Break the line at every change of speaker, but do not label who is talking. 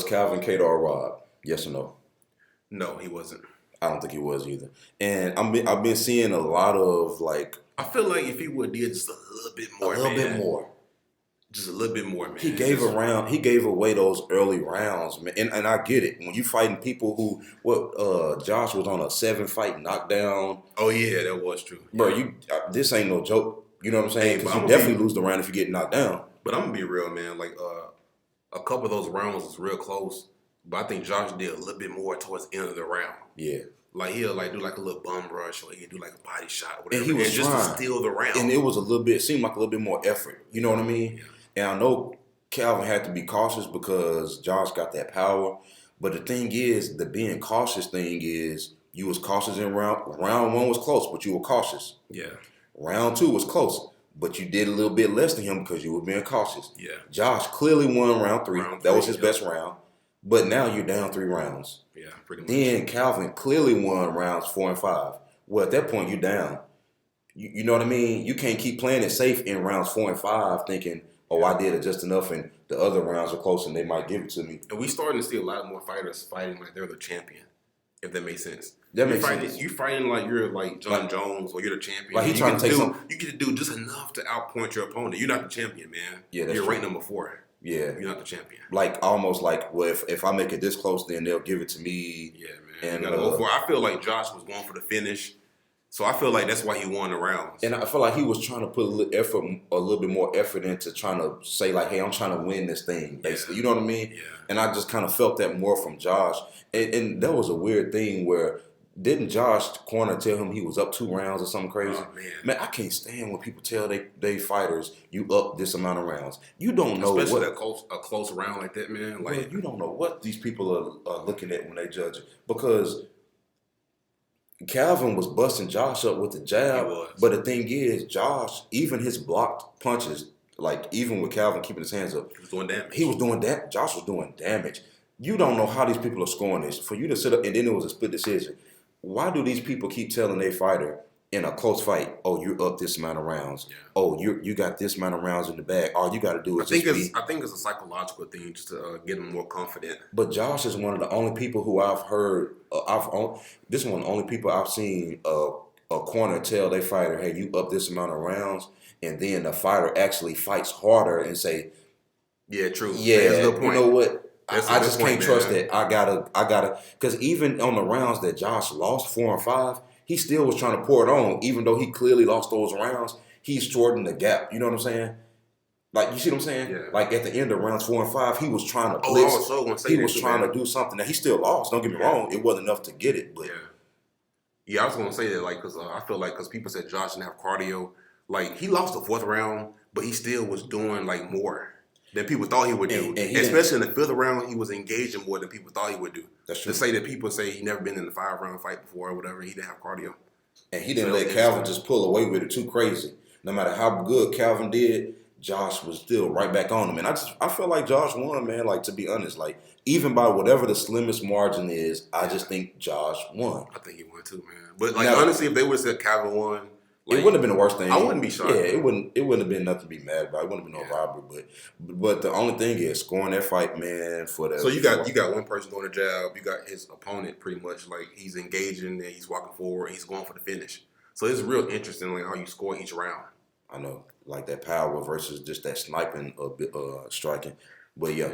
Calvin Kattar robbed? Yes or no?
No, he wasn't.
I don't think he was either. And I've been seeing a lot of like
I feel like if he would have did just a little bit more, just a little bit more, man.
He gave away those early rounds, man. And I get it. When you fighting people who Josh was on a 7-fight knockdown.
Oh yeah, that was true.
Bro, this ain't no joke. You know what I'm saying? Because you definitely lose the round if you get knocked down.
But I'm gonna be real, man. Like a couple of those rounds was real close. But I think Josh did a little bit more towards the end of the round.
Yeah.
Like he'll like do like a little bum rush or he'll do like a body shot or whatever.
And he was
just to steal the round.
And it was seemed like a little bit more effort. You know what I mean? Yeah. And I know Calvin had to be cautious because Josh got that power. But the thing is, the being cautious thing is you was cautious in round one was close, but you were cautious.
Yeah.
Round 2 was close, but you did a little bit less than him because you were being cautious.
Yeah.
Josh clearly won round 3. That was his best round. But now you're down 3 rounds.
Yeah, pretty much.
Then Calvin clearly won rounds 4 and 5. Well, at that point, you're down. You know what I mean? You can't keep playing it safe in rounds 4 and 5 thinking, oh, I did it just enough and the other rounds are close and they might give it to me.
And we starting to see a lot more fighters fighting like they're the champion, if that makes sense.
That makes sense.
You fighting like you're like John Jones or you're the champion.
Like he's trying to take something.
You get to do just enough to outpoint your opponent. You're not the champion, man.
Yeah, that's
You're
true.
ranked number 4.
Yeah.
You're not the champion.
Like almost like, well, if I make it this close, then they'll give it to me.
Yeah, man.
And
you gotta go for it. I feel like Josh was going for the finish. So I feel like that's why he won the rounds.
And I feel like he was trying to put a little bit more effort into trying to say like, hey, I'm trying to win this thing, basically. You know what I mean?
Yeah.
And I just kind of felt that more from Josh. And that was a weird thing where didn't Josh corner tell him he was up 2 rounds or something crazy?
Oh,
man, I can't stand when people tell they fighters you up this amount of rounds. You don't know
especially a close round like that, man. Like
well, you don't know what these people are looking at when they judge it because Calvin was busting Josh up with the jab, but the thing is, Josh, even his blocked punches, like even with Calvin keeping his hands up,
he was doing damage.
Josh was doing damage. You don't know how these people are scoring this. For you to sit up and then it was a split decision. Why do these people keep telling their fighter in a close fight, oh, you're up this amount of rounds. Yeah. Oh, you got this amount of rounds in the bag. All you got to do is
I think it's a psychological thing just to get them more confident.
But Josh is one of the only people who I've heard. This is one of the only people I've seen a corner tell their fighter, hey, you up this amount of rounds, and then the fighter actually fights harder and say,
yeah, true.
Yeah, that's a good point. You know what? I just can't trust that. I gotta, because even on the rounds that Josh lost 4 and 5, he still was trying to pour it on, even though he clearly lost those rounds. He shortened the gap. You know what I'm saying? Like, you see what I'm saying?
Yeah.
Like at the end of rounds 4 and 5, he was trying to blitz. He was trying to do something. Now he still lost. Don't get me wrong. It wasn't enough to get it, but
yeah, I was gonna say that, like, because I feel like because people said Josh didn't have cardio. Like he lost the 4th round, but he still was doing like more than people thought he would do. And especially in the 5th round, he was engaging more than people thought he would do.
That's true.
To say that people say he never been in a 5-round fight before or whatever, he didn't have cardio.
And he didn't let Calvin just pull away with it too crazy. No matter how good Calvin did, Josh was still right back on him. And I feel like Josh won, man. Like, to be honest, like, even by whatever the slimmest margin is, I just think Josh won.
I think he won too, man. But like, now, honestly, if they would have said Calvin won, like,
it wouldn't have been the worst thing.
I wouldn't be shocked.
Yeah, it wouldn't have been nothing to be mad about. It wouldn't have been no robbery. But the only thing is scoring that fight, man, for the.
So you got one person doing a jab. You got his opponent pretty much like he's engaging and he's walking forward. He's going for the finish. So it's real interesting like how you score each round.
I know, like that power versus just that sniping striking. But yeah.